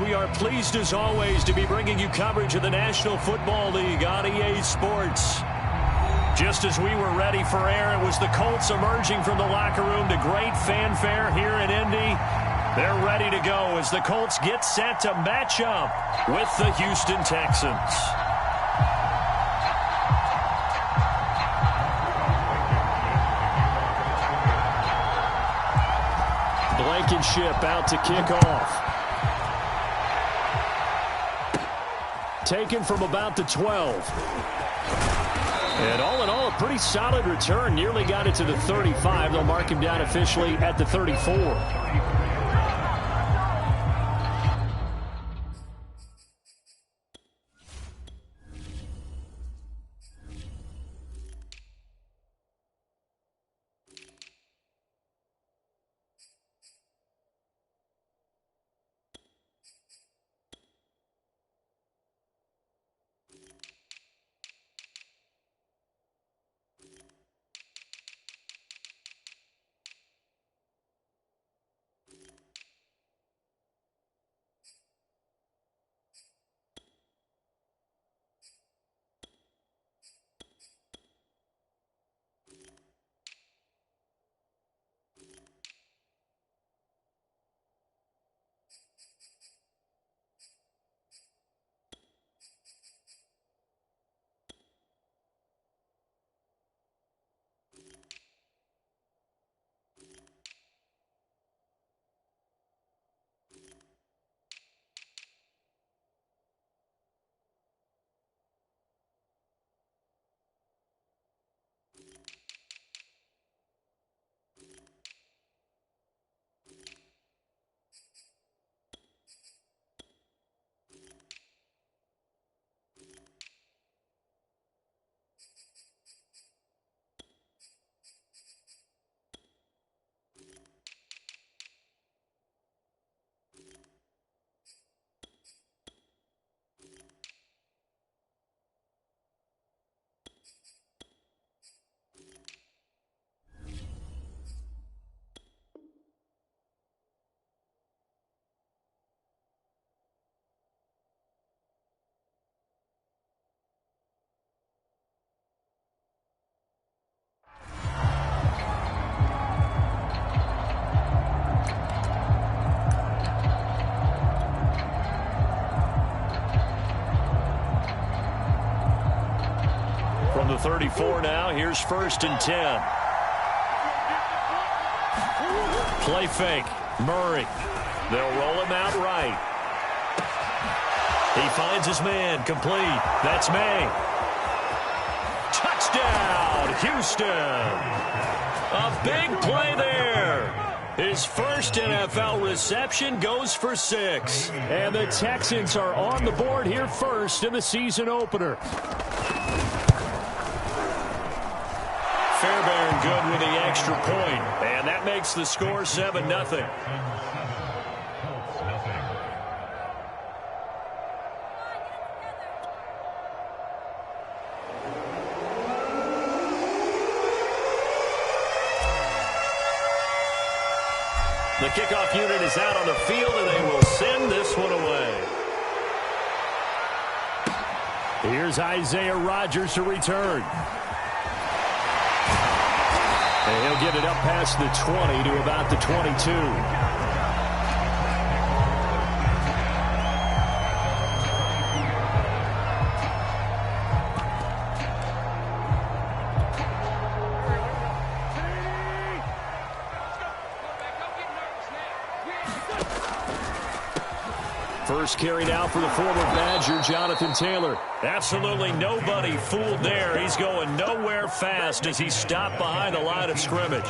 we are pleased as always to be bringing you coverage of the National Football League on EA Sports. Just as we were ready for air, it was the Colts emerging from the locker room to great fanfare here in Indy. They're ready to go as the Colts get set to match up with the Houston Texans. Blankenship out to kick off. Taken from about the 12. And all in all, a pretty solid return. Nearly got it to the 35. They'll mark him down officially at the 34. From the 34 now, here's 1st and 10. Play fake. Murray. They'll roll him out right. He finds his man. Complete. That's May. Touchdown, Houston. A big play there. His first NFL reception goes for 6. And the Texans are on the board here first in the season opener. Fairbairn good with the extra point, and that makes the score 7-0. The kickoff unit is out on the field, and they will send this one away. Here's Isaiah Rodgers to return. And he'll get it up past the 20 to about the 22. First carry now for the former Badger, Jonathan Taylor. Absolutely nobody fooled there. He's going nowhere fast as he's stopped behind the line of scrimmage.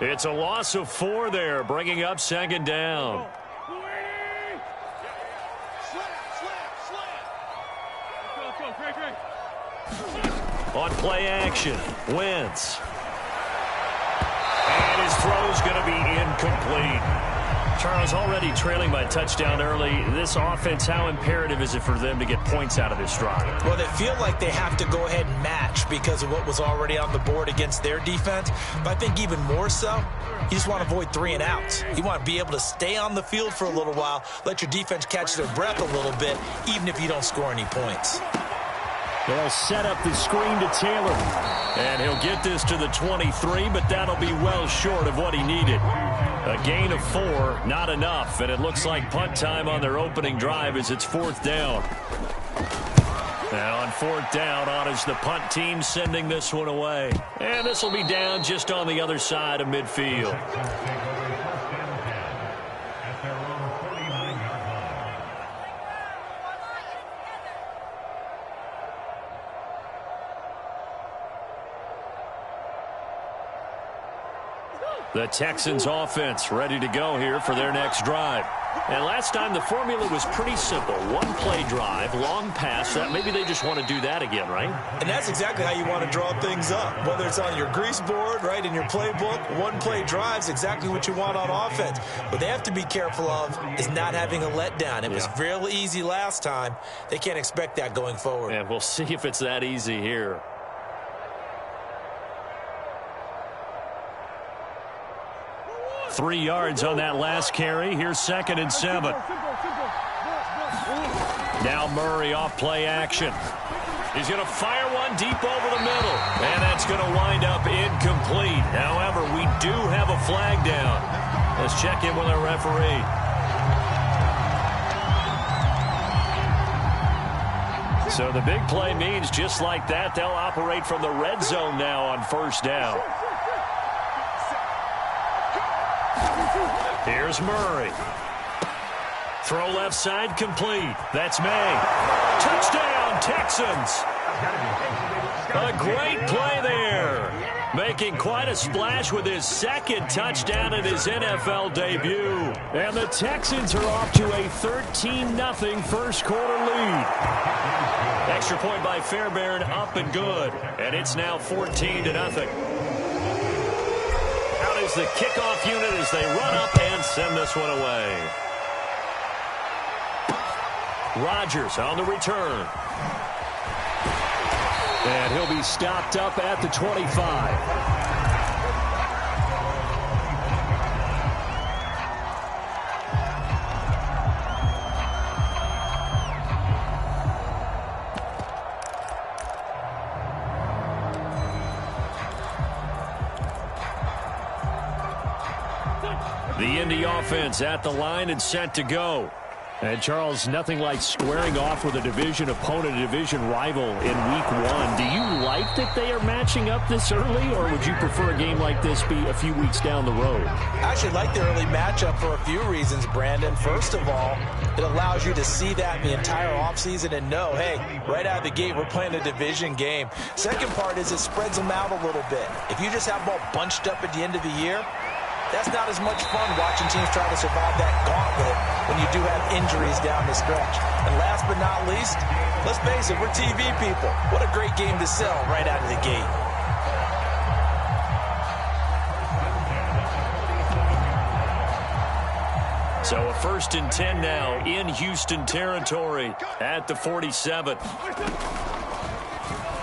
It's a loss of 4 there, bringing up 2nd down. On play action, Wentz. And his throw's going to be incomplete. Charles, already trailing by a touchdown early. This offense, how imperative is it for them to get points out of this drive? Well, they feel like they have to go ahead and match because of what was already on the board against their defense. But I think even more so, you just want to avoid 3 and outs. You want to be able to stay on the field for a little while, let your defense catch their breath a little bit, even if you don't score any points. They'll set up the screen to Taylor. And he'll get this to the 23, but that'll be well short of what he needed. A gain of 4, not enough. And it looks like punt time on their opening drive as it's 4th down. And on 4th down, on is the punt team sending this one away. And this will be down just on the other side of midfield. The Texans offense ready to go here for their next drive. And last time the formula was pretty simple. 1-play drive, long pass. Maybe they just want to do that again, right? And that's exactly how you want to draw things up. Whether it's on your grease board, right, in your playbook, 1-play drive is exactly what you want on offense. What they have to be careful of is not having a letdown. It was fairly easy last time. They can't expect that going forward. And we'll see if it's that easy here. Three yards on that last carry. Here's 2nd and 7. Now Murray off play action. He's going to fire one deep over the middle. And that's going to wind up incomplete. However, we do have a flag down. Let's check in with our referee. So the big play means just like that, they'll operate from the red zone now on 1st down. Here's Murray. Throw left side complete. That's May. Touchdown, Texans. A great play there. Making quite a splash with his 2nd touchdown in his NFL debut. And the Texans are off to a 13-0 first quarter lead. Extra point by Fairbairn, up and good. And it's now 14-0. Is the kickoff unit as they run up and send this one away. Rodgers on the return. And he'll be stopped up at the 25. The Indy offense at the line and set to go. And, Charles, nothing like squaring off with a division opponent, a division rival in Week 1. Do you like that they are matching up this early, or would you prefer a game like this be a few weeks down the road? I actually like the early matchup for a few reasons, Brandon. First of all, it allows you to see that in the entire offseason and know, hey, right out of the gate, we're playing a division game. Second part is it spreads them out a little bit. If you just have them all bunched up at the end of the year, that's not as much fun watching teams try to survive that gauntlet when you do have injuries down the stretch. And last but not least, let's face it, we're TV people. What a great game to sell right out of the gate. So a 1st and 10 now in Houston territory at the 47.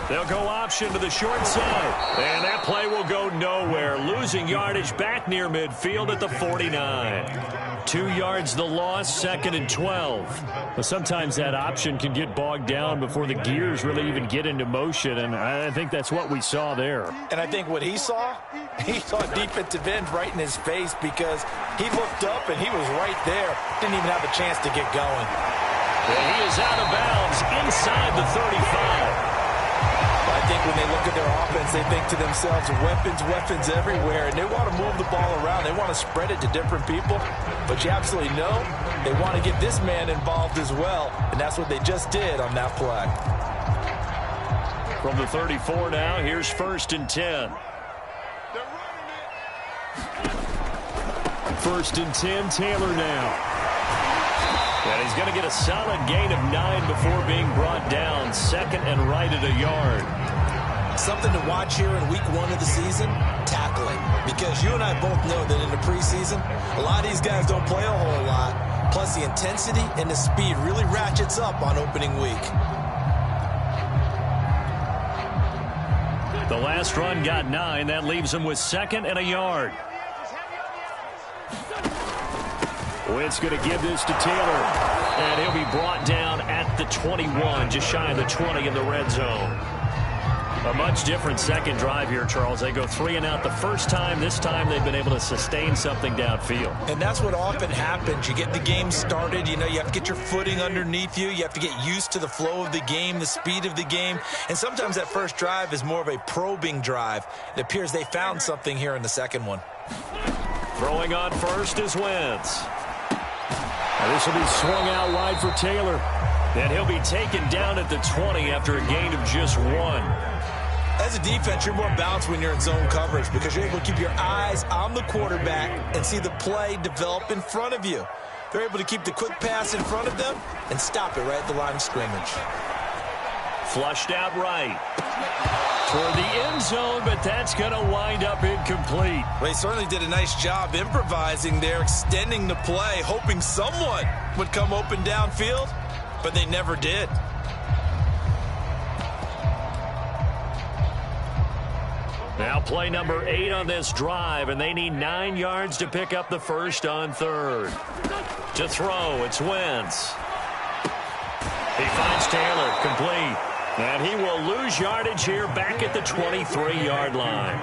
They'll go option to the short side. And that play will go nowhere. Losing yardage back near midfield at the 49. 2 yards the loss, 2nd and 12. Well, sometimes that option can get bogged down before the gears really even get into motion, and I think that's what we saw there. And I think what he saw defensive end right in his face because he looked up and he was right there. Didn't even have a chance to get going. And he is out of bounds inside the 35. I think when they look at their offense, they think to themselves, weapons everywhere, and they want to move the ball around. They want to spread it to different people, but you absolutely know they want to get this man involved as well, and that's what they just did on that play. From the 34 now, here's 1st and 10. 1st and 10, Taylor now. And he's going to get a solid gain of 9 before being brought down. 2nd and right at a yard. Something to watch here in Week 1 of the season, tackling. Because you and I both know that in the preseason, a lot of these guys don't play a whole lot. Plus the intensity and the speed really ratchets up on opening week. The last run got 9. That leaves him with 2nd and a yard. Witt's going to give this to Taylor. And he'll be brought down at the 21, just shy of the 20 in the red zone. A much different second drive here, Charles. They go 3 and out the first time. This time they've been able to sustain something downfield. And that's what often happens. You get the game started. You know, you have to get your footing underneath you. You have to get used to the flow of the game, the speed of the game. And sometimes that first drive is more of a probing drive. It appears they found something here in the second one. Throwing on first is Wentz. Now this will be swung out wide for Taylor. And he'll be taken down at the 20 after a gain of just 1. As a defense, you're more balanced when you're in zone coverage because you're able to keep your eyes on the quarterback and see the play develop in front of you. They're able to keep the quick pass in front of them and stop it right at the line of scrimmage. Flushed out right. Toward the end zone, but that's going to wind up incomplete. Well, he certainly did a nice job improvising there, extending the play, hoping someone would come open downfield, but they never did. Now play number 8 on this drive, and they need 9 yards to pick up the first on 3rd. To throw, it's Wentz. He finds Taylor, complete. And he will lose yardage here back at the 23-yard line.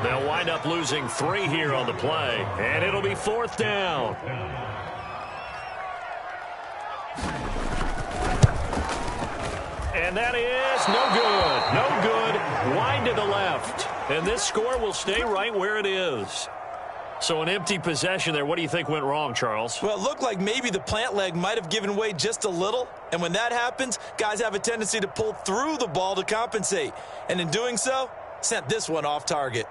They'll wind up losing 3 here on the play, and it'll be 4th down. And that is no good. No good. Wide to the left. And this score will stay right where it is. So an empty possession there. What do you think went wrong, Charles? Well, it looked like maybe the plant leg might have given way just a little. And when that happens, guys have a tendency to pull through the ball to compensate. And in doing so, sent this one off target.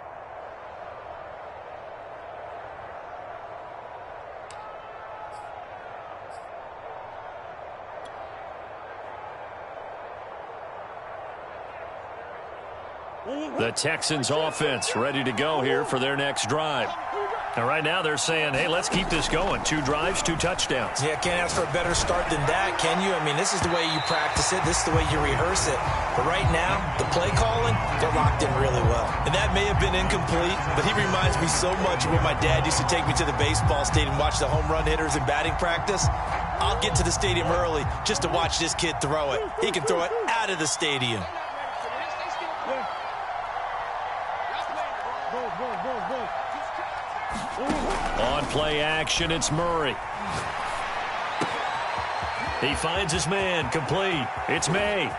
The Texans offense ready to go here for their next drive. Now, right now they're saying, hey, let's keep this going. 2 drives, 2 touchdowns. Yeah, can't ask for a better start than that, can you? I mean, this is the way you practice it. This is the way you rehearse it. But right now, the play calling, they're locked in really well. And that may have been incomplete, but he reminds me so much of when my dad used to take me to the baseball stadium and watch the home run hitters in batting practice. I'll get to the stadium early just to watch this kid throw it. He can throw it out of the stadium. On play action, it's Murray. He finds his man, complete. It's May.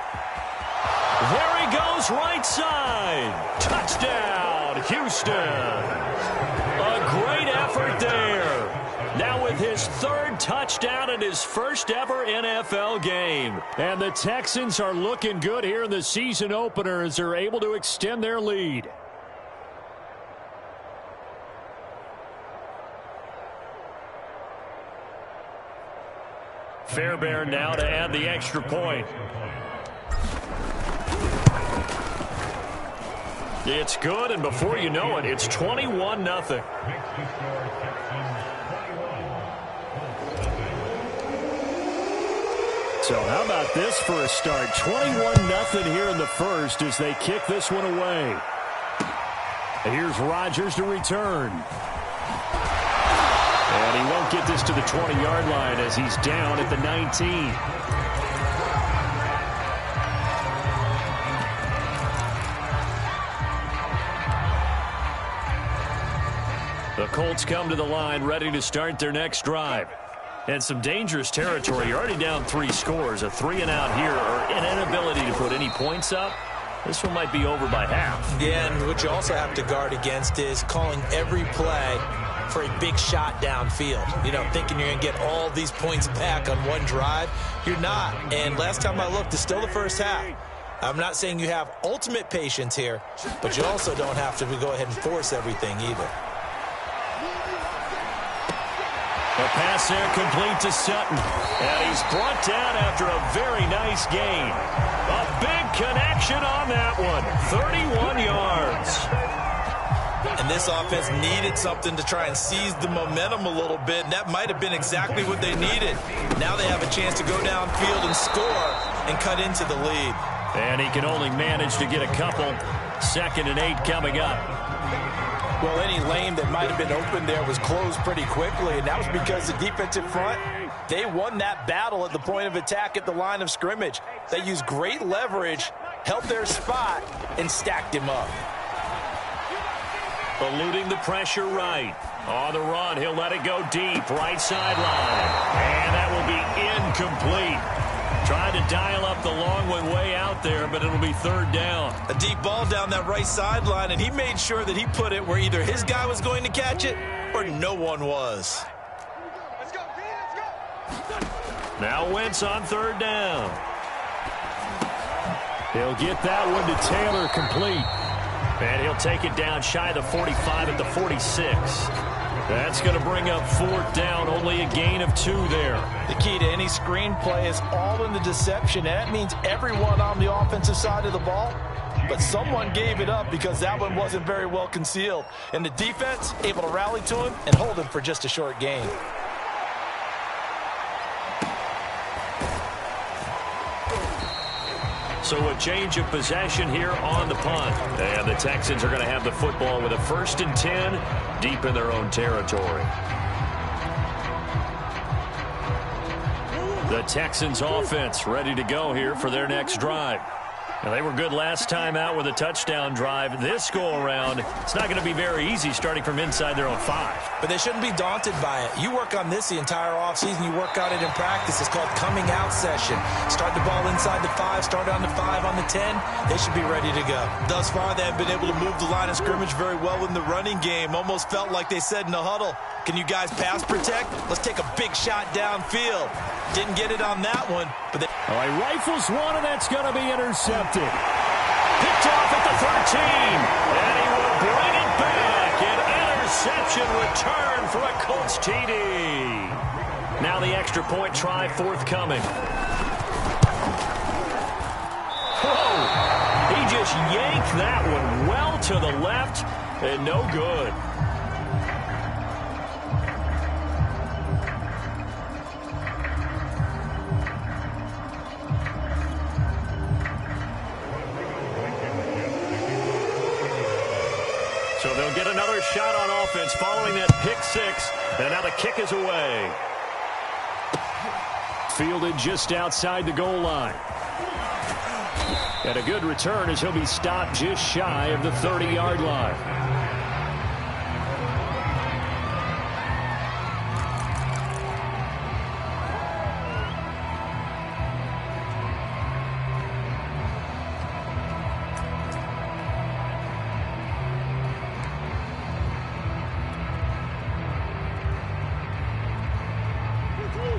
There he goes, right side. Touchdown, Houston. A great effort there. Now with his 3rd touchdown in his first ever NFL game. And the Texans are looking good here in the season opener as they're able to extend their lead. Fairbairn now to add the extra point. It's good, and before you know it, it's 21-0. So how about this for a start? 21-0 here in the first as they kick this one away. And here's Rodgers to return. And he won't get this to the 20-yard line as he's down at the 19. The Colts come to the line ready to start their next drive. And some dangerous territory. You're already down 3 scores. A 3-and-out here or an inability to put any points up. This one might be over by half. Yeah, and what you also have to guard against is calling every play for a big shot downfield. You know, thinking you're going to get all these points back on one drive. You're not. And last time I looked, it's still the first half. I'm not saying you have ultimate patience here, but you also don't have to go ahead and force everything either. The pass there complete to Sutton. And he's brought down after a very nice gain. A big connection on that one. 31 yards. And this offense needed something to try and seize the momentum a little bit, and that might have been exactly what they needed. Now they have a chance to go downfield and score and cut into the lead. And he can only manage to get a couple. 2nd and 8 coming up. Well, any lane that might have been open there was closed pretty quickly, and that was because the defensive front, they won that battle at the point of attack at the line of scrimmage. They used great leverage, held their spot, and stacked him up. Eluding the pressure right. On the run, he'll let it go deep, right sideline. And that will be incomplete. Tried to dial up the long one way out there, but it'll be 3rd down. A deep ball down that right sideline, and he made sure that he put it where either his guy was going to catch it or no one was. Let's go, let's go. Now Wentz on 3rd down. He'll get that one to Taylor, complete. And he'll take it down shy of the 45 at the 46. That's going to bring up 4th down, only a gain of 2 there. The key to any screenplay is all in the deception, and that means everyone on the offensive side of the ball. But someone gave it up because that one wasn't very well concealed. And the defense able to rally to him and hold him for just a short gain. So a change of possession here on the punt. And the Texans are going to have the football with a 1st and 10 deep in their own territory. The Texans offense ready to go here for their next drive. Now, they were good last time out with a touchdown drive. This go-around, it's not going to be very easy starting from inside their own 5. But they shouldn't be daunted by it. You work on this the entire offseason. You work on it in practice. It's called coming out session. Start the ball inside the 5, start on the 5, on the 10. They should be ready to go. Thus far, they have been able to move the line of scrimmage very well in the running game. Almost felt like they said in the huddle, can you guys pass protect? Let's take a big shot downfield. Didn't get it on that one, but they... All right, rifles one, and that's going to be intercepted. Picked off at the 13, and he will bring it back. An interception return for a Colts TD. Now the extra point try forthcoming. Whoa! He just yanked that one well to the left, and no good. So they'll get another shot on offense following that pick 6. And now the kick is away. Fielded just outside the goal line. And a good return as he'll be stopped just shy of the 30-yard line.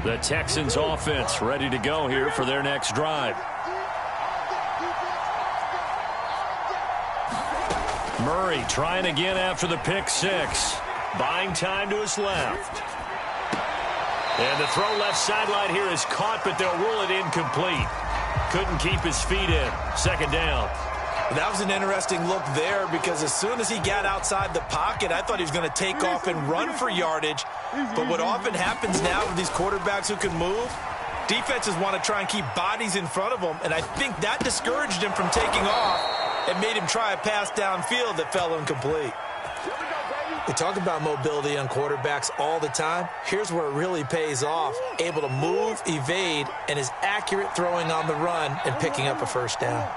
The Texans offense ready to go here for their next drive. Murray trying again after the pick 6. Buying time to his left. And the throw left sideline here is caught, but they'll rule it incomplete. Couldn't keep his feet in. 2nd down. That was an interesting look there because as soon as he got outside the pocket, I thought he was going to take off and run for yardage. But what often happens now with these quarterbacks who can move, defenses want to try and keep bodies in front of them, and I think that discouraged him from taking off and made him try a pass downfield that fell incomplete. We talk about mobility on quarterbacks all the time. Here's where it really pays off. Able to move, evade, and is accurate throwing on the run and picking up a 1st down.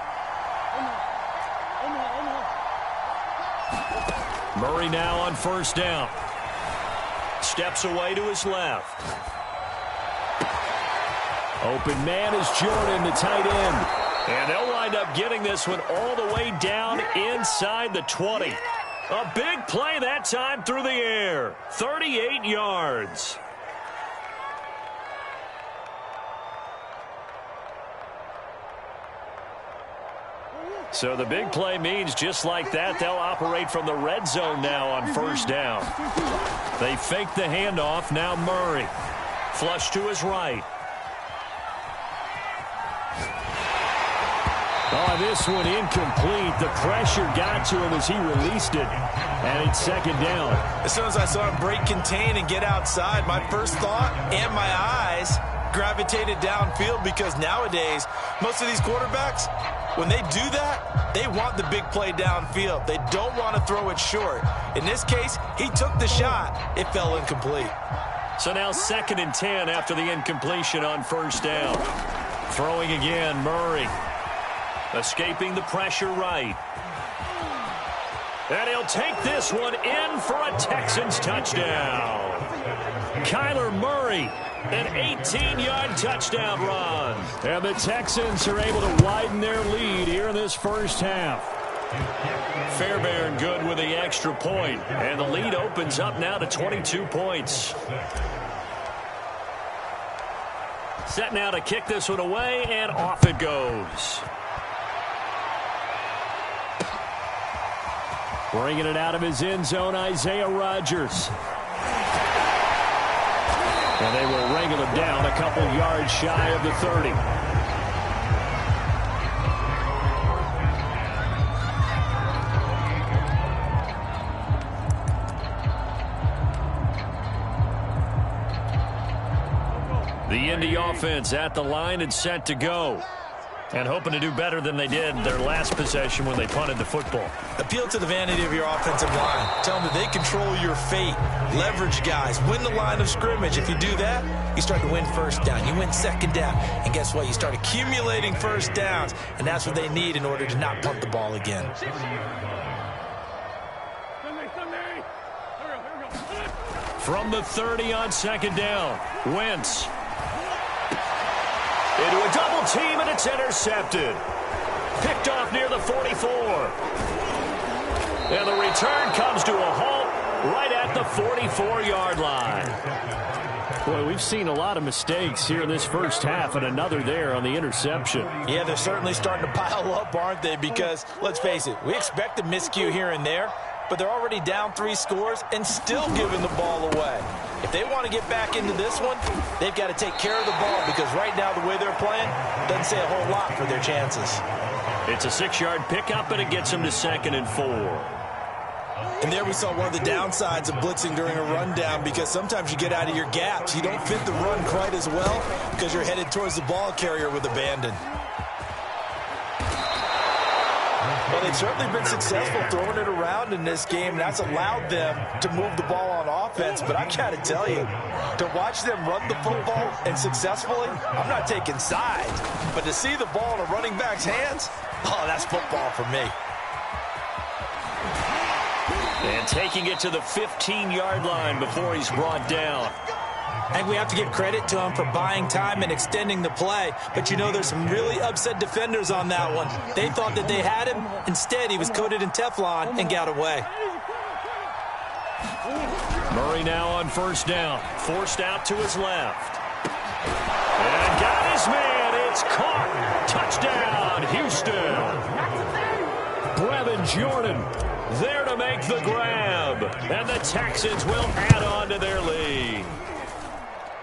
Murray now on 1st down. Steps away to his left. Open man is Jordan, the tight end. And they'll wind up getting this one all the way down inside the 20. A big play that time through the air. 38 yards. So the big play means just like that, they'll operate from the red zone now on 1st down. They fake the handoff. Now Murray. Flush to his right. Oh, this one incomplete. The pressure got to him as he released it. And it's 2nd down. As soon as I saw him break contain and get outside, my first thought and my eyes gravitated downfield because nowadays, most of these quarterbacks, When they do that, they want the big play downfield. They don't want to throw it short. In this case, he took the shot. It fell incomplete. So now 2nd and 10 after the incompletion on first down. Throwing again, Murray. Escaping the pressure right. And he'll take this one in for a Texans touchdown. Kyler Murray, an 18-yard touchdown run. And the Texans are able to widen their lead here in this first half. Fairbairn good with the extra point. And the lead opens up now to 22 points. Set now to kick this one away, and off it goes. Bringing it out of his end zone, Isaiah Rodgers. And they will wrangle him down a couple yards shy of the 30. The Indy offense at the line and set to go. And hoping to do better than they did their last possession when they punted the football. Appeal to the vanity of your offensive line. Tell them that they control your fate. Leverage guys. Win the line of scrimmage. If you do that, you start to win first down. You win second down. And guess what? You start accumulating first downs. And that's what they need in order to not punt the ball again. From the 30 on second down, Wentz. Into a double team, and it's intercepted. Picked off near the 44. And the return comes to a halt right at the 44-yard line. Boy, we've seen a lot of mistakes here in this first half, and another there on the interception. Yeah, they're certainly starting to pile up, aren't they? Because, let's face it, we expect a miscue here and there, but they're already down 3 scores and still giving the ball away. If they want to get back into this one, they've got to take care of the ball, because right now the way they're playing doesn't say a whole lot for their chances. It's a 6-yard pickup, and it gets them to 2nd and 4. And there we saw one of the downsides of blitzing during a rundown, because sometimes you get out of your gaps. You don't fit the run quite as well because you're headed towards the ball carrier with abandon. Well, they've certainly been successful throwing it around in this game. That's allowed them to move the ball on offense. But I got to tell you, to watch them run the football and successfully, I'm not taking sides. But to see the ball in a running back's hands, oh, that's football for me. And taking it to the 15-yard line before he's brought down. I think we have to give credit to him for buying time and extending the play. But, you know, there's some really upset defenders on that one. They thought that they had him. Instead, he was coated in Teflon and got away. Murray now on first down. Forced out to his left. And got his man. It's caught. Touchdown, Houston. Brevin Jordan there to make the grab. And the Texans will add on to their lead.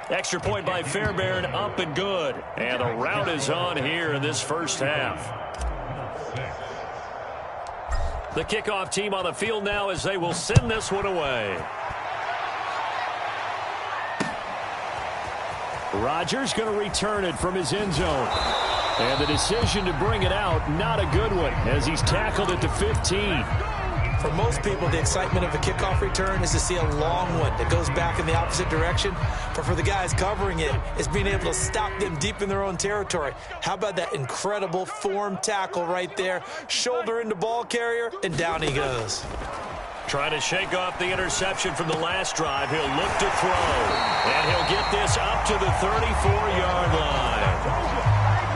Extra point by Fairbairn, up and good. And the rout is on here in this first half. The kickoff team on the field now as they will send this one away. Rodgers going to return it from his end zone. And the decision to bring it out, not a good one, as he's tackled at the 15. For most people, the excitement of a kickoff return is to see a long one that goes back in the opposite direction. But for the guys covering it, it's being able to stop them deep in their own territory. How about that incredible form tackle right there? Shoulder into ball carrier, and down he goes. Trying to shake off the interception from the last drive. He'll look to throw. And he'll get this up to the 34-yard line.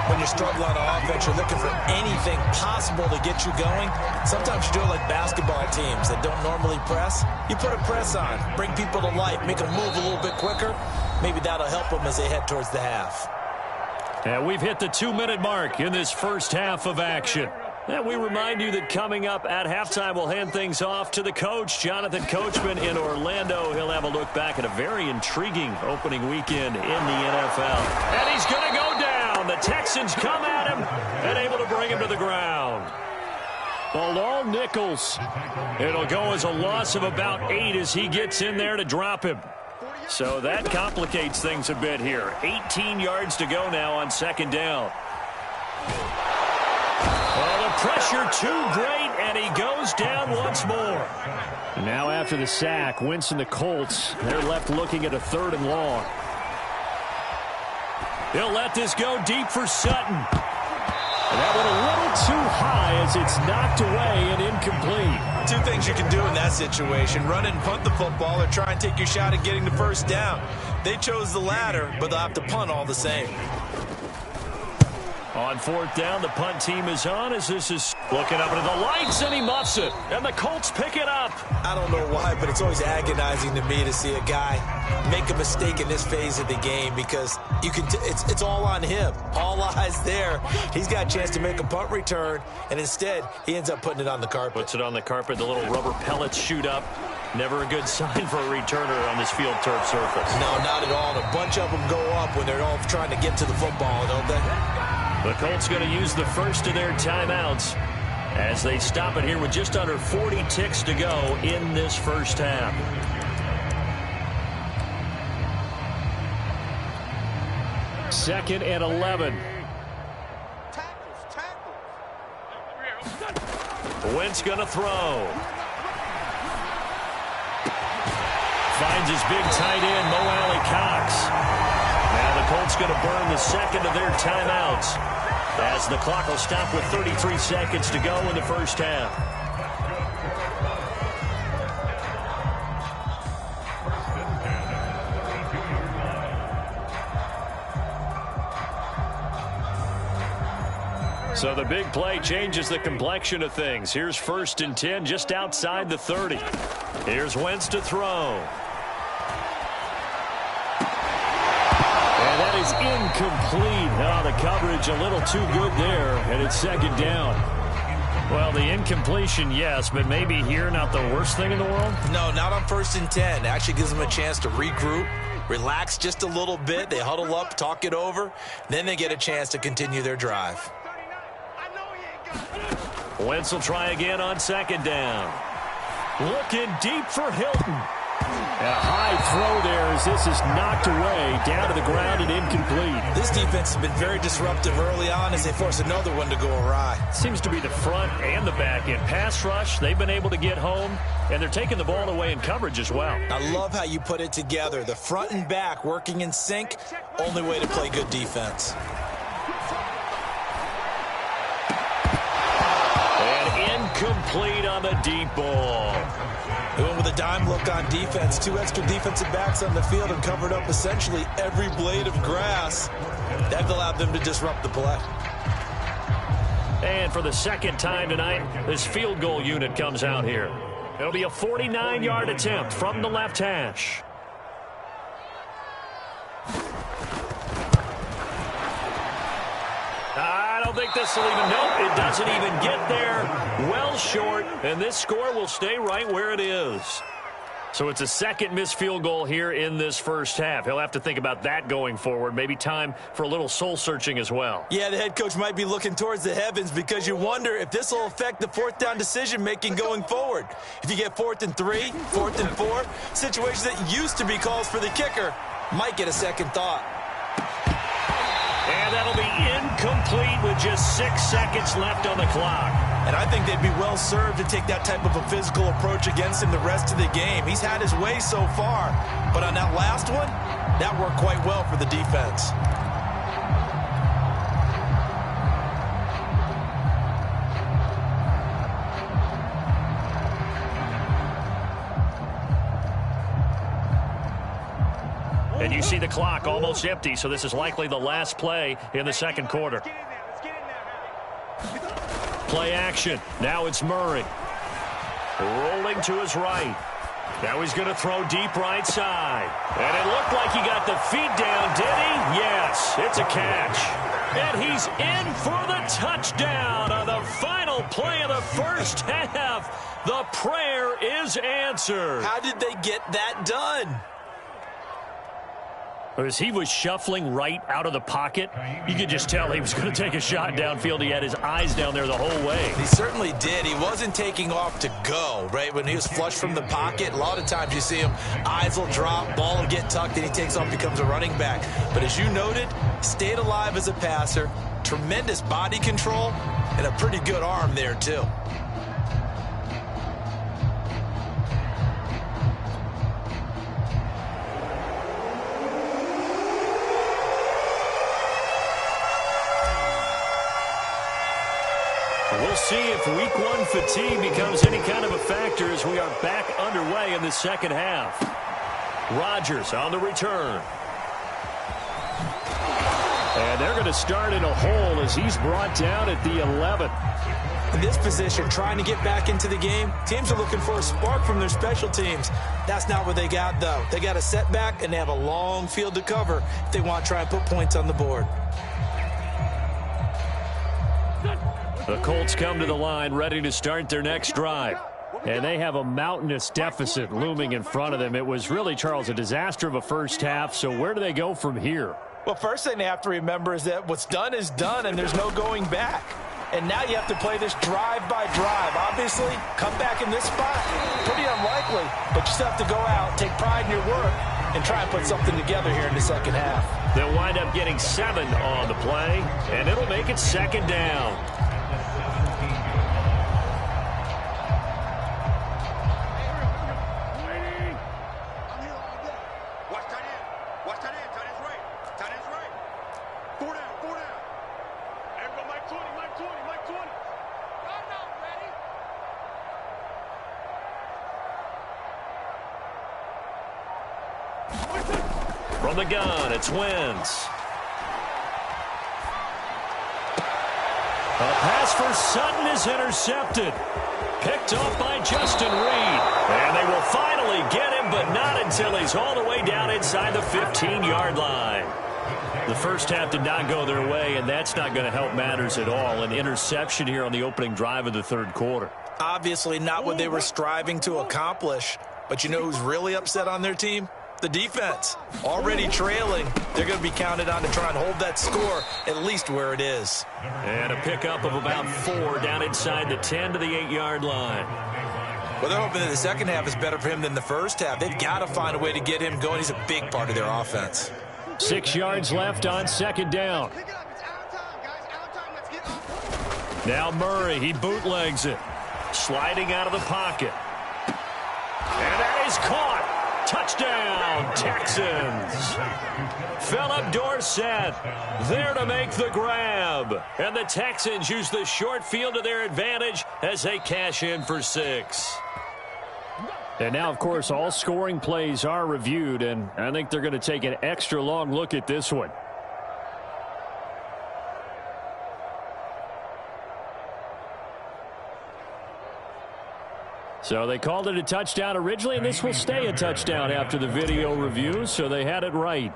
When you're struggling on offense, you're looking for anything possible to get you going. Sometimes you do it like basketball teams that don't normally press. You put a press on, bring people to life, make them move a little bit quicker. Maybe that'll help them as they head towards the half. And we've hit the 2-minute mark in this first half of action. And we remind you that coming up at halftime, we'll hand things off to the coach, Jonathan Coachman in Orlando. He'll have a look back at a very intriguing opening weekend in the NFL. And he's going to go down. The Texans come at him and able to bring him to the ground. Bilal Nichols. It'll go as a loss of about 8 as he gets in there to drop him. So that complicates things a bit here. 18 yards to go now on second down. pressure too great, and he goes down once more. And now after the sack, Wentz and the Colts, they're left looking at a 3rd and long. He'll let this go deep for Sutton. And that went a little too high as it's knocked away and incomplete. 2 things you can do in that situation: run and punt the football, or try and take your shot at getting the first down. They chose the latter, but they'll have to punt all the same. On 4th down, the punt team is on as this is looking up into the lights, and he muffs it. And the Colts pick it up. I don't know why, but it's always agonizing to me to see a guy make a mistake in this phase of the game, because you can it's all on him. All eyes there. He's got a chance to make a punt return, and instead he ends up putting it on the carpet. Puts it on the carpet. The little rubber pellets shoot up. Never a good sign for a returner on this field turf surface. No, not at all. And a bunch of them go up when they're all trying to get to the football, don't they? The Colts going to use the first of their timeouts as they stop it here with just under 40 ticks to go in this first half. Second and 11. Wentz going to throw. Finds his big tight end, Mo Alley-Cox. Now the Colts going to burn the second of their timeouts as the clock will stop with 33 seconds to go in the first half. So the big play changes the complexion of things. Here's 1st and 10 just outside the 30. Here's Wentz to throw. And that is incomplete. Oh, the coverage a little too good there, and it's 2nd down. Well, the incompletion, yes, but maybe here not the worst thing in the world? No, not on 1st and 10. It actually gives them a chance to regroup, relax just a little bit. They huddle up, talk it over. Then they get a chance to continue their drive. Wentz will try again on 2nd down. Looking deep for Hilton. A high throw there as this is knocked away, down to the ground and incomplete. This defense has been very disruptive early on as they force another one to go awry. Seems to be the front and the back end. Pass rush, they've been able to get home, and they're taking the ball away in coverage as well. I love how you put it together. The front and back working in sync, only way to play good defense. Complete on the deep ball. They went with a dime look on defense. 2 extra defensive backs on the field and covered up essentially every blade of grass. That allowed them to disrupt the play. And for the 2nd time tonight, this field goal unit comes out here. It'll be a 49-yard attempt from the left hash. I don't think this will even, nope, it doesn't even get there. Well short, and this score will stay right where it is. So it's a 2nd missed field goal here in this first half. He'll have to think about that going forward. Maybe time for a little soul-searching as well. Yeah, the head coach might be looking towards the heavens because you wonder if this will affect the 4th down decision-making going forward. If you get 4th and 3, 4th and 4, situations that used to be calls for the kicker might get a second thought. And that'll be incomplete with just 6 seconds left on the clock. And I think they'd be well served to take that type of a physical approach against him the rest of the game. He's had his way so far, but on that last one, that worked quite well for the defense. And you see the clock almost empty, so this is likely the last play in the 2nd quarter. Play action. Now it's Murray. Rolling to his right. Now he's going to throw deep right side. And it looked like he got the feet down, did he? Yes, it's a catch. And he's in for the touchdown on the final play of the first half. The prayer is answered. How did they get that done? As he was shuffling right out of the pocket, you could just tell he was going to take a shot downfield. He had his eyes down there the whole way. He certainly did. He wasn't taking off to go, right? When he was flush from the pocket, a lot of times you see him, eyes will drop, ball will get tucked, and he takes off, becomes a running back. But as you noted, stayed alive as a passer, tremendous body control, and a pretty good arm there, too. We'll see if week one fatigue becomes any kind of a factor as we are back underway in the second half. Rodgers on the return. And they're going to start in a hole as he's brought down at the 11. In this position, trying to get back into the game, teams are looking for a spark from their special teams. That's not what they got, though. They got a setback, and they have a long field to cover if they want to try and put points on the board. The Colts come to the line ready to start their next drive. And they have a mountainous deficit looming in front of them. It was really, Charles, a disaster of a first half. So where do they go from here? Well, first thing they have to remember is that what's done is done, and there's no going back. And now you have to play this drive by drive. Obviously, come back in this spot, pretty unlikely. But you still have to go out, take pride in your work, and try and put something together here in the second half. They'll wind up getting 7 on the play, and it'll make it second down. From the gun, it's Wentz. A pass for Sutton is intercepted. Picked off by Justin Reed. And they will finally get him, but not until he's all the way down inside the 15-yard line. The first half did not go their way, and that's not going to help matters at all. An interception here on the opening drive of the third quarter. Obviously not what they were striving to accomplish. But you know who's really upset on their team? The defense. Already trailing. They're going to be counted on to try and hold that score at least where it is. And a pickup of about 4 down inside the 10 to the 8-yard line. Well, they're hoping that the second half is better for him than the first half. They've got to find a way to get him going. He's a big part of their offense. 6 yards left on second down. Now Murray, he bootlegs it. Sliding out of the pocket. And that is caught. Touchdown, Texans. Philip Dorsett there to make the grab. And the Texans use the short field to their advantage as they cash in for 6. And now, of course, all scoring plays are reviewed, and I think they're going to take an extra long look at this one. So they called it a touchdown originally, and this will stay a touchdown after the video review, so they had it right.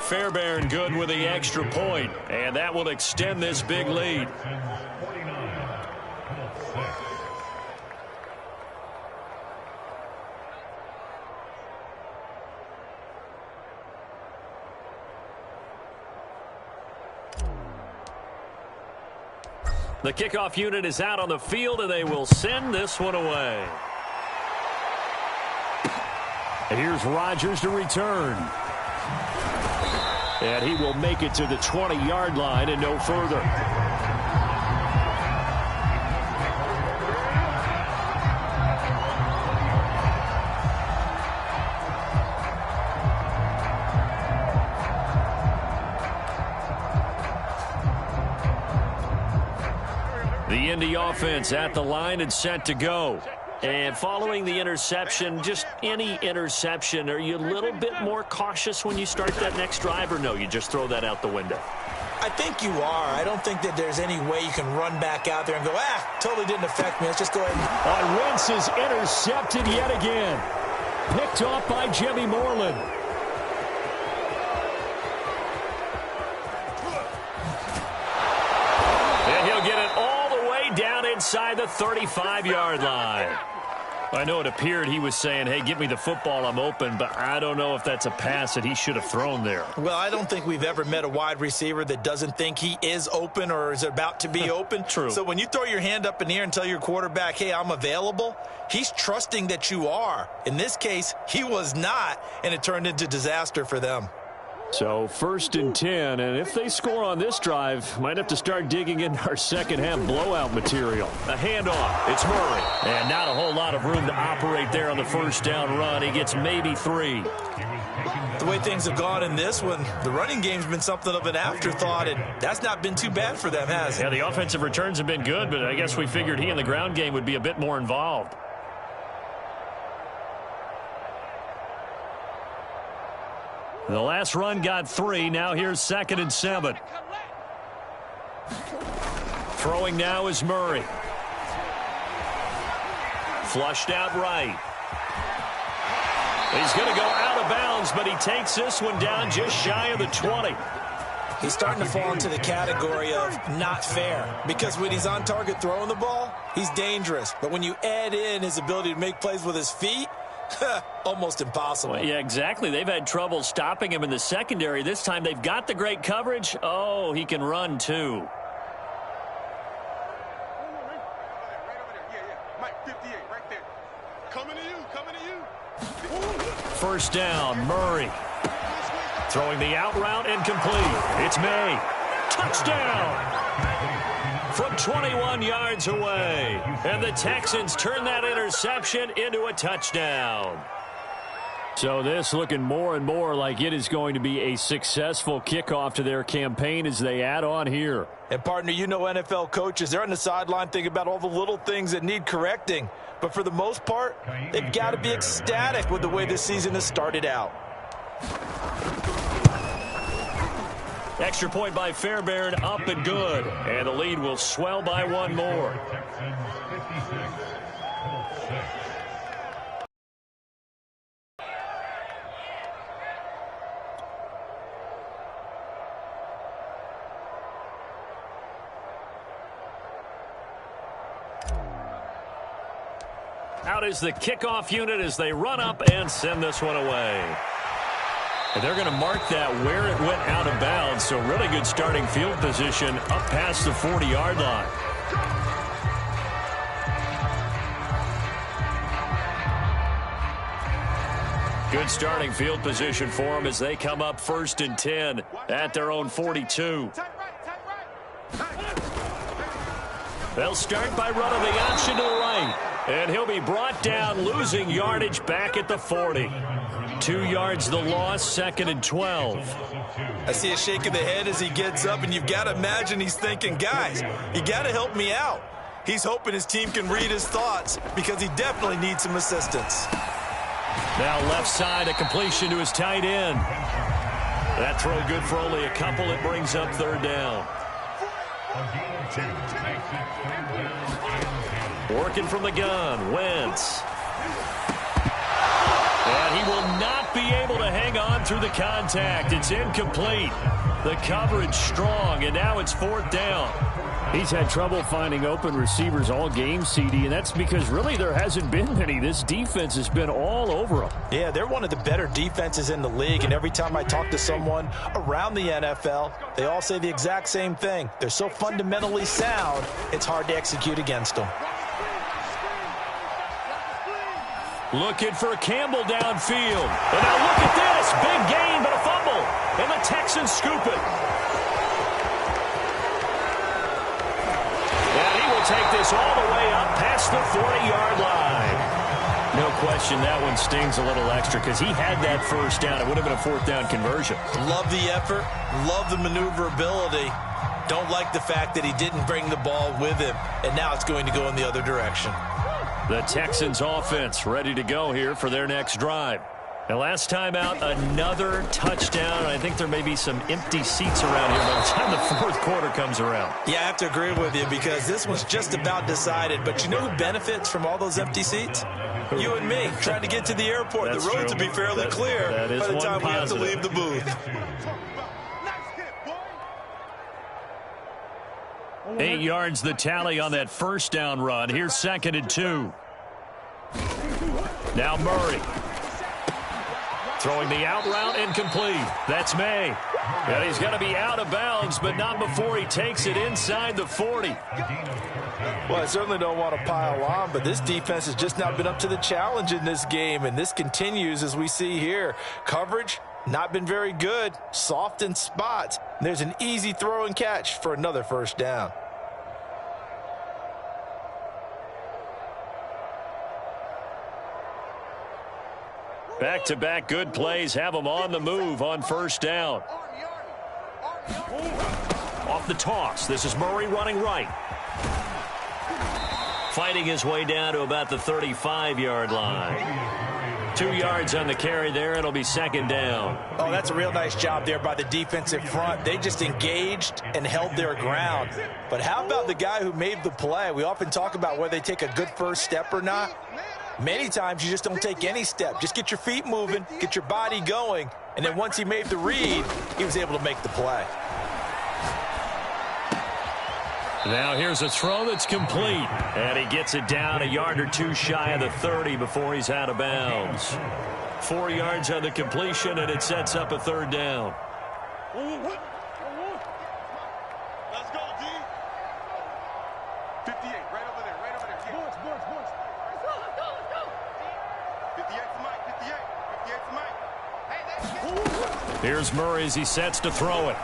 Fairbairn good with the extra point, and that will extend this big lead. The kickoff unit is out on the field, and they will send this one away. And here's Rodgers to return. And he will make it to the 20-yard line and no further. The Indy offense at the line and set to go. And following the interception, just any interception, are you a little bit more cautious when you start that next drive, or no, you just throw that out the window? I think you are. I don't think that there's any way you can run back out there and go, totally didn't affect me. Let's just go ahead and... Wentz is intercepted yet again. Picked off by Jimmy Moreland. And he'll get it all the way down inside the 35-yard line. I know it appeared he was saying, hey, give me the football, I'm open, but I don't know if that's a pass that he should have thrown there. Well, I don't think we've ever met a wide receiver that doesn't think he is open or is about to be open. True. So when you throw your hand up in the air and tell your quarterback, hey, I'm available, he's trusting that you are. In this case, he was not, and it turned into disaster for them. So 1st and 10, and if they score on this drive, might have to start digging into our second half blowout material. A handoff. It's Murray. And not a whole lot of room to operate there on the first down run. He gets maybe 3. The way things have gone in this one, the running game's been something of an afterthought, and that's not been too bad for them, has it? Yeah, the offensive returns have been good, but I guess we figured he in the ground game would be a bit more involved. The last run got 3. Now here's 2nd and 7. Throwing now is Murray. Flushed out right. He's going to go out of bounds, but he takes this one down just shy of the 20. He's starting to fall into the category of not fair, because when he's on target throwing the ball, he's dangerous. But when you add in his ability to make plays with his feet, almost impossible. Well, yeah, exactly. They've had trouble stopping him in the secondary. This time they've got the great coverage. Oh, he can run too. First down, Murray. Throwing the out route incomplete. It's May. Touchdown! From 21 yards away. And the Texans turn that interception into a touchdown. So this looking more and more like it is going to be a successful kickoff to their campaign as they add on here. And, partner, you know NFL coaches, they're on the sideline thinking about all the little things that need correcting. But for the most part, they've got to be ecstatic with the way this season has started out. Extra point by Fairbairn, up and good. And the lead will swell by 1 more. Out is the kickoff unit as they run up and send this one away. And they're going to mark that where it went out of bounds. So really good starting field position up past the 40-yard line. Good starting field position for them as they come up 1st and 10 at their own 42. They'll start by running the option to the right. And he'll be brought down, losing yardage back at the 40. 2 yards the loss, 2nd and 12. I see a shake of the head as he gets up, and you've got to imagine he's thinking, guys, you got to help me out. He's hoping his team can read his thoughts because he definitely needs some assistance. Now left side, a completion to his tight end. That throw good for only a couple. It brings up 3rd down. Working from the gun, Wentz. And he will not be able to hang on through the contact. It's incomplete. The coverage strong, and now it's 4th down. He's had trouble finding open receivers all game, CD, and that's because really there hasn't been many. This defense has been all over them. Yeah, they're one of the better defenses in the league, and every time I talk to someone around the NFL, they all say the exact same thing. They're so fundamentally sound, it's hard to execute against them. Looking for Campbell downfield. And now look at this. Big gain, but a fumble. And the Texans scoop it. And he will take this all the way up past the 40-yard line. No question that one stings a little extra because he had that first down. It would have been a 4th down conversion. Love the effort. Love the maneuverability. Don't like the fact that he didn't bring the ball with him. And now it's going to go in the other direction. The Texans offense ready to go here for their next drive. And last time out, another touchdown. I think there may be some empty seats around here by the time the 4th quarter comes around. Yeah, I have to agree with you because this one's just about decided. But you know who benefits from all those empty seats? You and me, trying to get to the airport. That's the roads true. will be fairly clear by the time we have to leave the booth. 8 yards the tally on that first down run. Here's 2nd and 2. Now Murray. Throwing the out route incomplete. That's May. And he's going to be out of bounds, but not before he takes it inside the 40. Well, I certainly don't want to pile on, but this defense has just not been up to the challenge in this game, and this continues as we see here. Coverage, not been very good. Soft in spots. There's an easy throw and catch for another first down. Back-to-back good plays have him on the move on first down. Off the toss. This is Murray running right. Fighting his way down to about the 35-yard line. 2 yards on the carry there. It'll be second down. Oh, that's a real nice job there by the defensive front. They just engaged and held their ground. But how about the guy who made the play? We often talk about whether they take a good first step or not. Many times you just don't take any step. Just get your feet moving, get your body going, and then once he made the read, he was able to make the play. Now here's a throw that's complete, and he gets it down a yard or two shy of the 30 before he's out of bounds. 4 yards on the completion, and it sets up a third down. Let's go, D. 58, right over there, right over there. Yeah. Boards. Let's go. 58 to Mike, 58 to Mike. Hey, that's good. Here's Murray as he sets to throw it.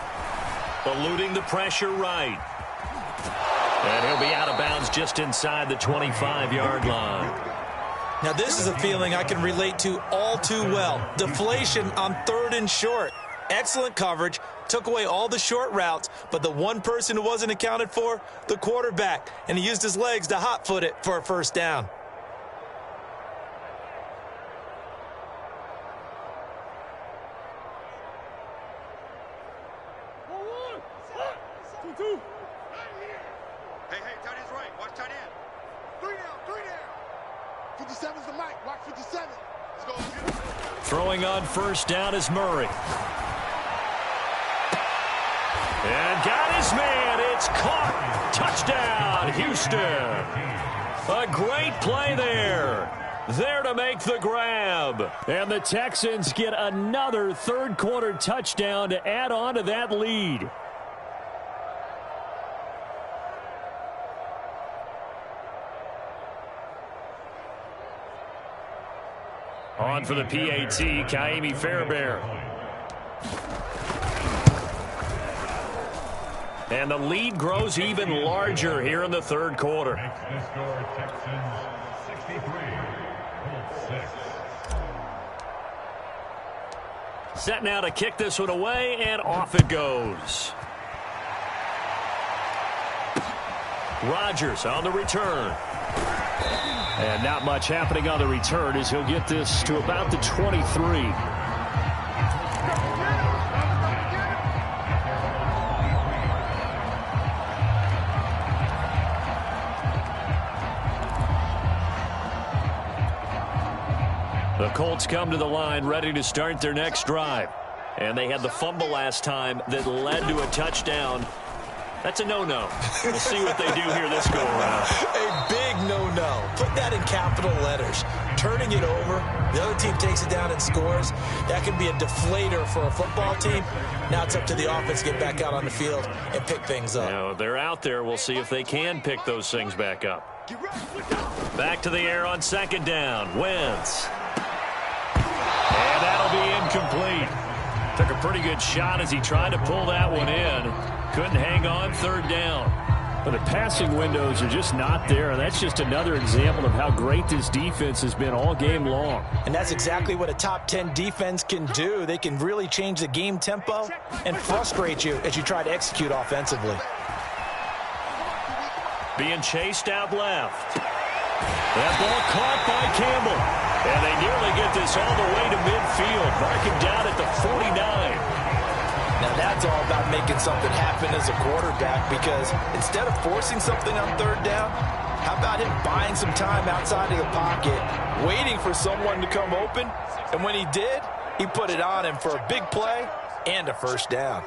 Eluding the pressure right. And he'll be out of bounds just inside the 25-yard line. Now this is a feeling I can relate to all too well. Deflation on 3rd and short. Excellent coverage. Took away all the short routes, but the one person who wasn't accounted for, the quarterback. And he used his legs to hot-foot it for a first down. Hey, tight end's right. Watch tight end. 3 down. 57's the mic. Watch 57. Let's go. Throwing on first down is Murray. And got his man. It's caught. Touchdown, Houston. A great play there. There to make the grab. And the Texans get another third-quarter touchdown to add on to that lead. On for the PAT, Kaimi Fairbairn. And the lead grows even larger here in the third quarter. Next score, Texans 63, Colts 6. Set now to kick this one away, and off it goes. Rodgers on the return. And not much happening on the return as he'll get this to about the 23. The Colts come to the line ready to start their next drive. And they had the fumble last time that led to a touchdown. That's a no-no. We'll see what they do here this go-around. A big no-no. Put that in capital letters. Turning it over, the other team takes it down and scores. That can be a deflator for a football team. Now it's up to the offense to get back out on the field and pick things up. Now, they're out there. We'll see if they can pick those things back up. Back to the air on second down. Wentz. And that'll be incomplete. Took a pretty good shot as he tried to pull that one in. Couldn't hang on, third down. But the passing windows are just not there, and that's just another example of how great this defense has been all game long. And that's exactly what a top 10 defense can do. They can really change the game tempo and frustrate you as you try to execute offensively. Being chased out left. That ball caught by Campbell. And they nearly get this all the way to midfield. Marking down at the 49. Now that's all about making something happen as a quarterback, because instead of forcing something on third down, how about him buying some time outside of the pocket, waiting for someone to come open, and when he did, he put it on him for a big play and a first down.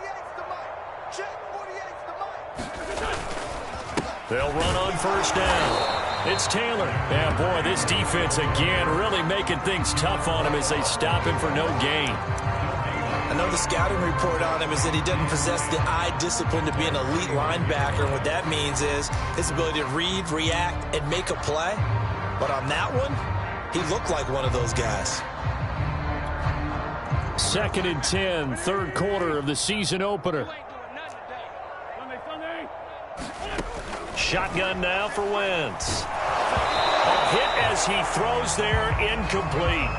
They'll run on first down. It's Taylor. Yeah, boy, this defense again really making things tough on him as they stop him for no gain. I know the scouting report on him is that he doesn't possess the eye discipline to be an elite linebacker. And what that means is his ability to read, react, and make a play. But on that one, he looked like one of those guys. 2nd and 10, third quarter of the season opener. Shotgun now for Wentz. A hit as he throws there, incomplete.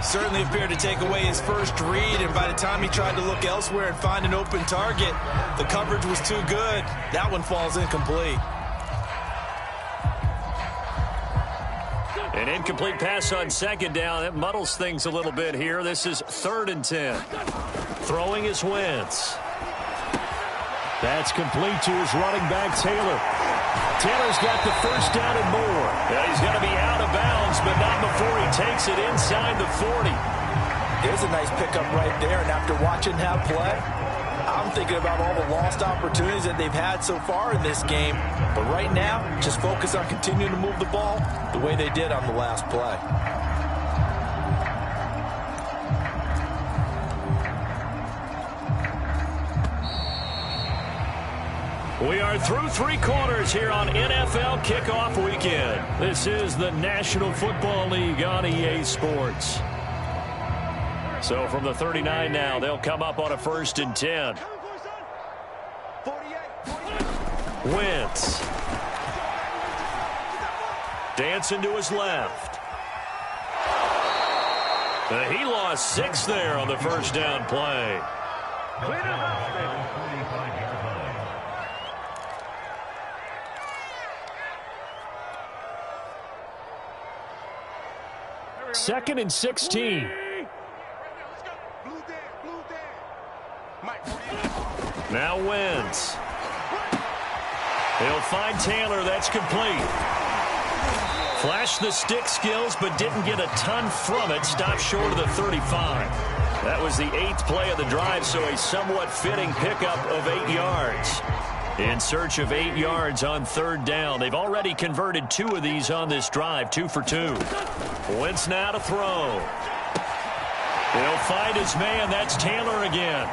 Certainly appeared to take away his first read, and by the time he tried to look elsewhere and find an open target, the coverage was too good. That one falls incomplete. An incomplete pass on 2nd down. That muddles things a little bit here. This is 3rd and 10. Throwing is Wentz. That's complete to his running back, Taylor. Taylor's got the first down and more. Yeah, he's going to be out of bounds, but not before he takes it inside the 40. There's a nice pickup right there, and after watching that play, I'm thinking about all the lost opportunities that they've had so far in this game. But right now, just focus on continuing to move the ball the way they did on the last play. We are through 3 quarters here on NFL Kickoff Weekend. This is the National Football League on EA Sports. So from the 39 now, they'll come up on a 1st and 10. Wentz. Dancing to his left. He lost 6 there on the first down play. Second and 16. Now Wentz. He'll find Taylor. That's complete. Flashed the stick skills, but didn't get a ton from it. Stopped short of the 35. That was the 8th play of the drive, so a somewhat fitting pickup of 8 yards. In search of 8 yards on 3rd down. They've already converted 2 of these on this drive, 2 for 2. Wentz now to throw. He'll find his man. That's Taylor again.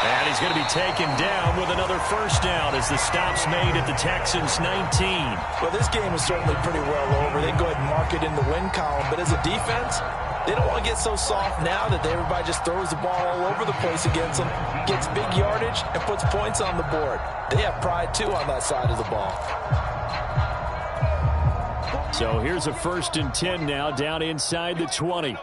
And he's going to be taken down with another first down as the stop's made at the Texans' 19. Well, this game is certainly pretty well over. They can go ahead and mark it in the win column. But as a defense, they don't want to get so soft now that everybody just throws the ball all over the place against them, gets big yardage, and puts points on the board. They have pride, too, on that side of the ball. So here's a 1st and 10 now, down inside the 20.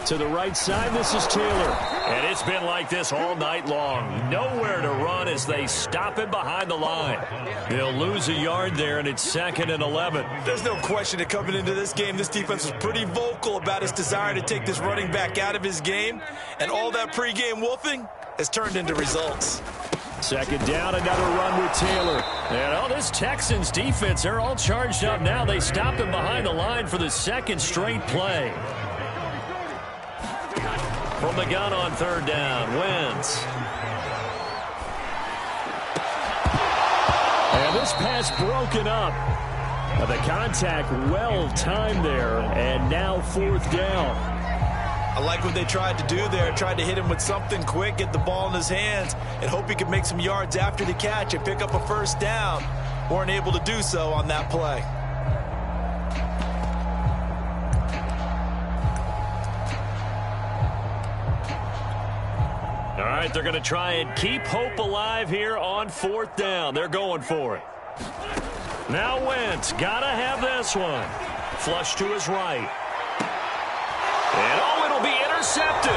To the right side, this is Taylor. And it's been like this all night long. Nowhere to run as they stop him behind the line. They'll lose a yard there, and it's 2nd and 11. There's no question that coming into this game, this defense was pretty vocal about its desire to take this running back out of his game. And all that pregame wolfing has turned into results. 2nd down, another run with Taylor. And this Texans defense, they're all charged up now. They stopped him behind the line for the 2nd straight play. From the gun on 3rd down, Wentz. And this pass broken up. The contact well timed there, and now 4th down. I like what they tried to do there. Tried to hit him with something quick, get the ball in his hands, and hope he could make some yards after the catch and pick up a first down. Weren't able to do so on that play. All right, they're going to try and keep hope alive here on 4th down. They're going for it. Now Wentz, got to have this one. Flush to his right. And it'll be intercepted.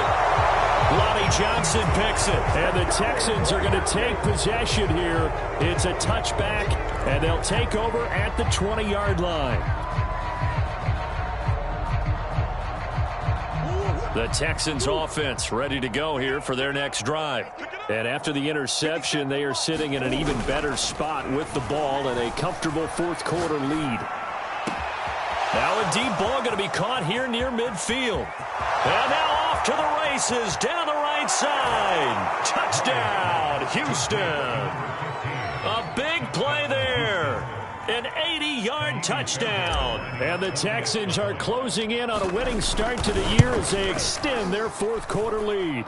Lonnie Johnson picks it. And the Texans are going to take possession here. It's a touchback, and they'll take over at the 20-yard line. The Texans offense ready to go here for their next drive. And after the interception, they are sitting in an even better spot with the ball and a comfortable 4th quarter lead. Now a deep ball going to be caught here near midfield. And now off to the races down the right side. Touchdown, Houston. A big play there. An 80-yard touchdown. And the Texans are closing in on a winning start to the year as they extend their fourth-quarter lead.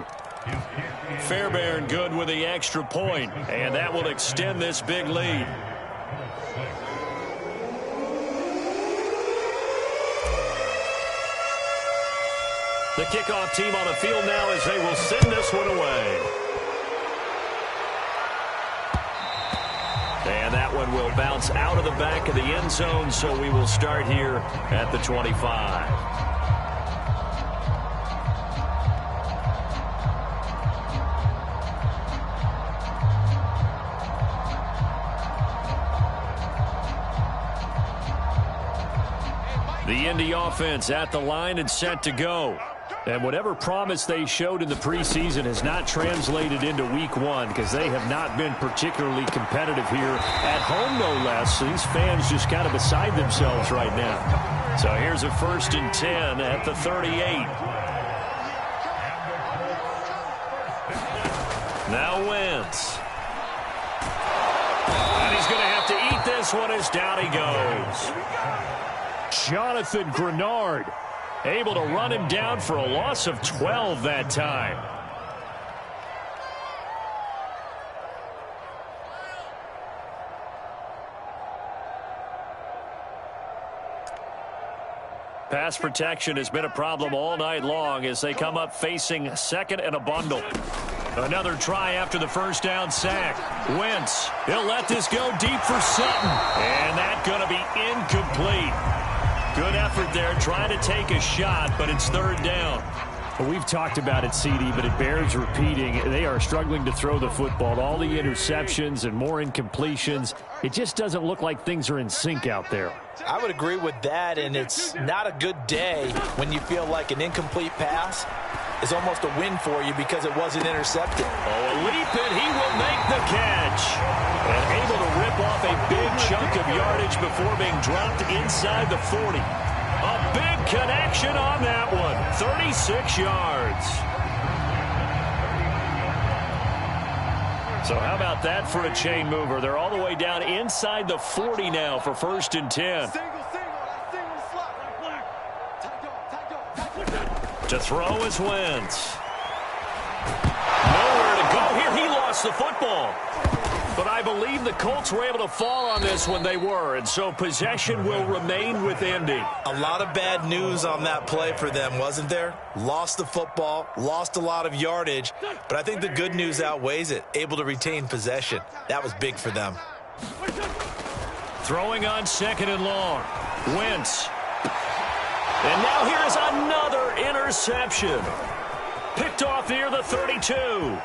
Fairbairn good with the extra point, and that will extend this big lead. The kickoff team on the field now as they will send this one away. And that one will bounce out of the back of the end zone, so we will start here at the 25. The Indy offense at the line and set to go. And whatever promise they showed in the preseason has not translated into week one because they have not been particularly competitive here at home, no less. So these fans just kind of beside themselves right now. So here's a 1st and 10 at the 38. Now Wentz. And he's going to have to eat this one as down he goes. Jonathan Grenard able to run him down for a loss of 12 that time. Pass protection has been a problem all night long as they come up facing second and a bundle. Another try after the first down sack. Wentz, he'll let this go deep for Sutton. And that's going to be incomplete. Good effort there, trying to take a shot, but it's third down. Well, we've talked about it, CD, but it bears repeating. They are struggling to throw the football. All the interceptions and more incompletions. It just doesn't look like things are in sync out there. I would agree with that, and it's not a good day when you feel like an incomplete pass is almost a win for you because it wasn't intercepted. Oh, a leap, and he will make the catch. And able to rip off a big chunk of yardage before being dropped inside the 40. A big connection on that one. 36 yards. So how about that for a chain mover? They're all the way down inside the 40 now for 1st and 10. To throw is Wentz. Nowhere to go here. He lost the football. But I believe the Colts were able to fall on this when they were, and so possession will remain with Indy. A lot of bad news on that play for them, wasn't there? Lost the football, lost a lot of yardage, but I think the good news outweighs it. Able to retain possession. That was big for them. Throwing on 2nd and long. Wentz. And now here's another interception. Picked off near the 32.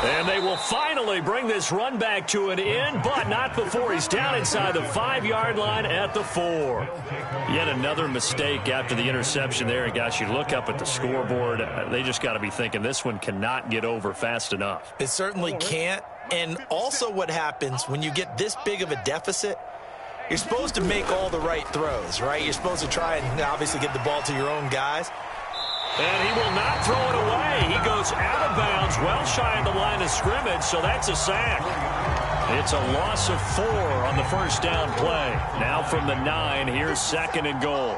And they will finally bring this run back to an end, but not before he's down inside the 5-yard line at the 4. Yet another mistake after the interception there. And guys, you look up at the scoreboard, they just got to be thinking this one cannot get over fast enough. It certainly can't. And also what happens when you get this big of a deficit, you're supposed to make all the right throws, right? You're supposed to try and obviously get the ball to your own guys. And he will not throw it away. He goes out of bounds, well shy of the line of scrimmage, so that's a sack. It's a loss of 4 on the first down play. Now from the 9, here's 2nd and goal.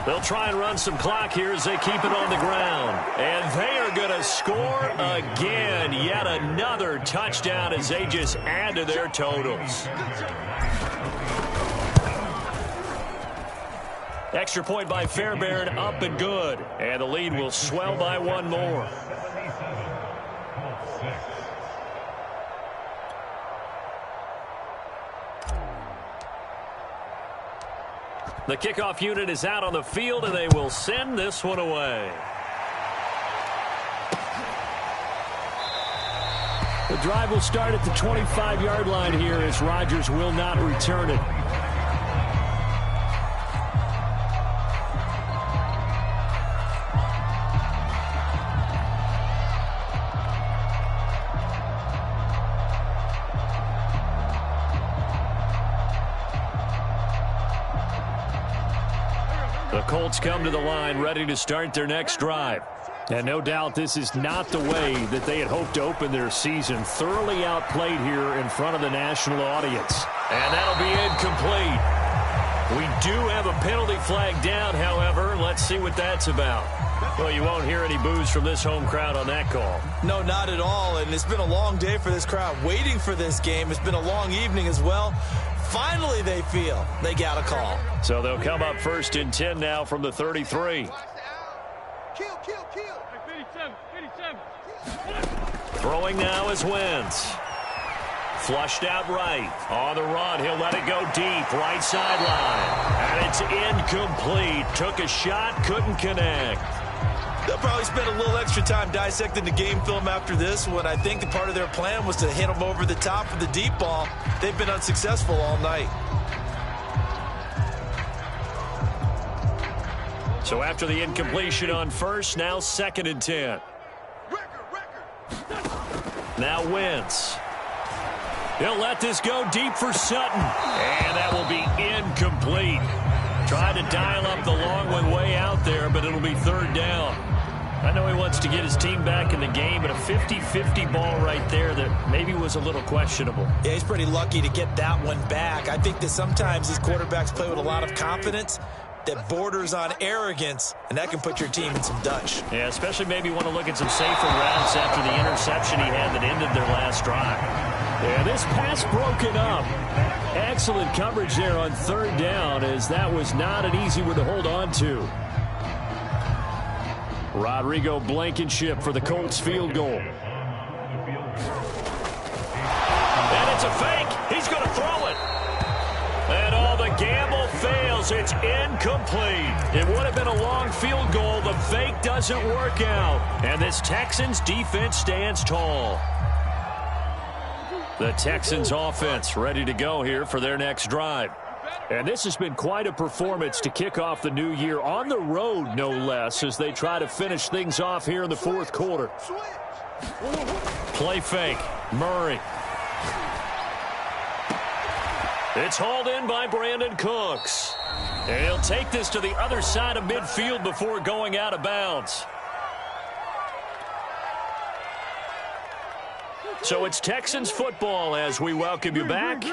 They'll try and run some clock here as they keep it on the ground. And they are going to score again. Yet another touchdown as they just add to their totals. Extra point by Fairbairn, up and good. And the lead will swell by one more. The kickoff unit is out on the field, and they will send this one away. The drive will start at the 25-yard line here as Rodgers will not return it. The Colts come to the line ready to start their next drive. And no doubt this is not the way that they had hoped to open their season. Thoroughly outplayed here in front of the national audience. And that'll be incomplete. We do have a penalty flag down, however. Let's see what that's about. Well, you won't hear any boos from this home crowd on that call. No, not at all. And it's been a long day for this crowd waiting for this game. It's been a long evening as well. Finally, they feel they got a call. So they'll come up 1st and 10 now from the 33. Throwing now is Wentz. Flushed out right. On the run, he'll let it go deep. Right sideline. And it's incomplete. Took a shot, couldn't connect. They'll probably spend a little extra time dissecting the game film after this one. I think the part of their plan was to hit them over the top with the deep ball. They've been unsuccessful all night. So after the incompletion on first, now 2nd and 10. Now Wentz. He'll let this go deep for Sutton. And that will be incomplete. Tried to dial up the long one way out there, but it'll be 3rd down. I know he wants to get his team back in the game, but a 50-50 ball right there that maybe was a little questionable. Yeah, he's pretty lucky to get that one back. I think that sometimes these quarterbacks play with a lot of confidence that borders on arrogance, and that can put your team in some Dutch. Yeah, especially maybe want to look at some safer routes after the interception he had that ended their last drive. Yeah, this pass broken up. Excellent coverage there on 3rd down, as that was not an easy one to hold on to. Rodrigo Blankenship for the Colts field goal. And it's a fake. He's going to throw it. And all the gamble fails. It's incomplete. It would have been a long field goal. The fake doesn't work out. And this Texans defense stands tall. The Texans offense ready to go here for their next drive. And this has been quite a performance to kick off the new year on the road, no less, as they try to finish things off here in the 4th quarter. Play fake. Murray. It's hauled in by Brandon Cooks. And he'll take this to the other side of midfield before going out of bounds. So it's Texans football as we welcome you back.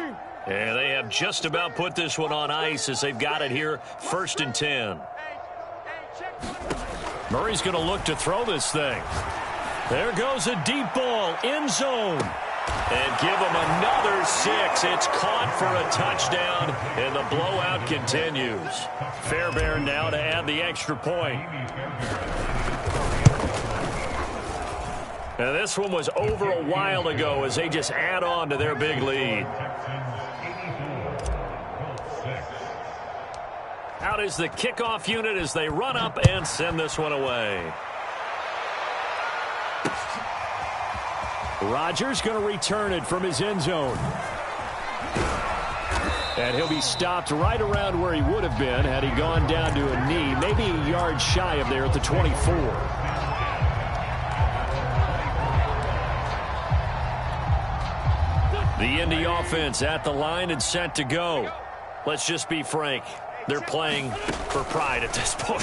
And they have just about put this one on ice as they've got it here 1st and 10. Murray's going to look to throw this thing. There goes a deep ball, end zone. And give them another 6. It's caught for a touchdown, and the blowout continues. Fairbairn now to add the extra point. And this one was over a while ago as they just add on to their big lead. Out is the kickoff unit as they run up and send this one away. Rodgers going to return it from his end zone. And he'll be stopped right around where he would have been had he gone down to a knee, maybe a yard shy of there at the 24. The Indy offense at the line and set to go. Let's just be frank. They're playing for pride at this point.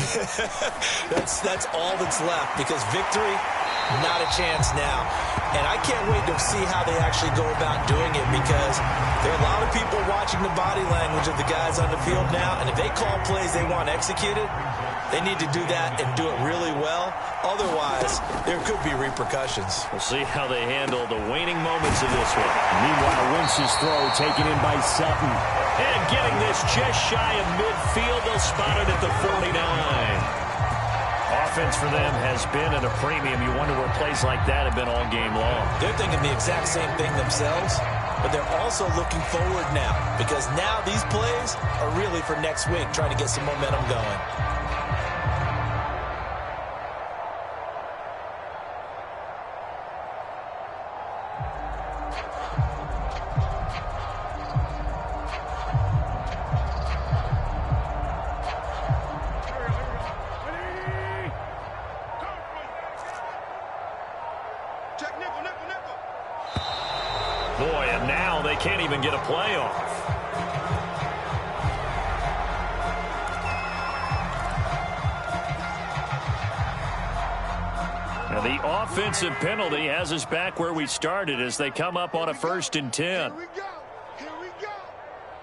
That's all that's left, because victory, not a chance now. And I can't wait to see how they actually go about doing it, because there are a lot of people watching the body language of the guys on the field now, and if they call plays they want executed, they need to do that and do it really well. Otherwise, there could be repercussions. We'll see how they handle the waning moments of this one. Meanwhile, Wentz's throw taken in by Sutton. And getting this just shy of midfield, they'll spot it at the 49. Offense for them has been at a premium. You wonder where plays like that have been all game long. They're thinking the exact same thing themselves, but they're also looking forward now, because now these plays are really for next week, trying to get some momentum going. Boy, and now they can't even get a play off. And the offensive penalty has us back where we started as they come up on a 1st and 10. Here we go. Here we go.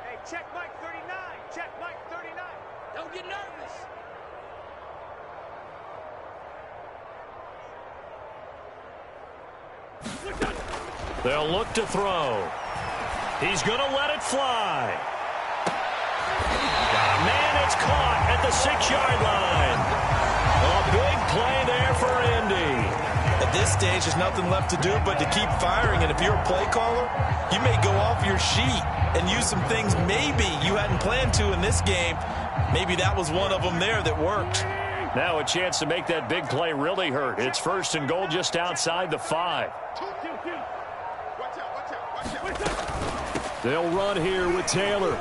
Hey, check Mike 39. Check Mike 39. Don't get nervous. They'll look to throw. He's going to let it fly. Man, it's caught at the 6-yard line. A big play there for Indy. At this stage, there's nothing left to do but to keep firing. And if you're a play caller, you may go off your sheet and use some things maybe you hadn't planned to in this game. Maybe that was one of them there that worked. Now a chance to make that big play really hurt. It's 1st and goal just outside the 5. They'll run here with Taylor.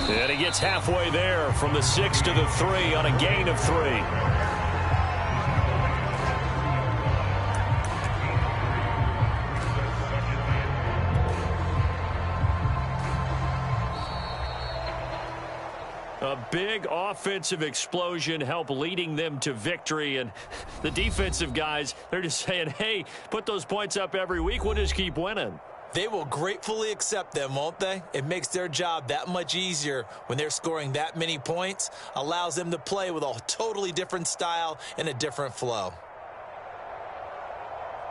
And he gets halfway there from the 6 to the 3 on a gain of 3. A big offensive explosion helped leading them to victory. And the defensive guys, they're just saying, hey, put those points up every week. We'll just keep winning. They will gratefully accept them, won't they? It makes their job that much easier when they're scoring that many points. Allows them to play with a totally different style and a different flow.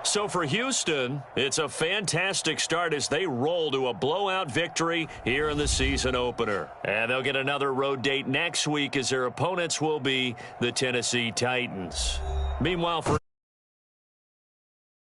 So for Houston, it's a fantastic start as they roll to a blowout victory here in the season opener. And they'll get another road date next week as their opponents will be the Tennessee Titans. Meanwhile, for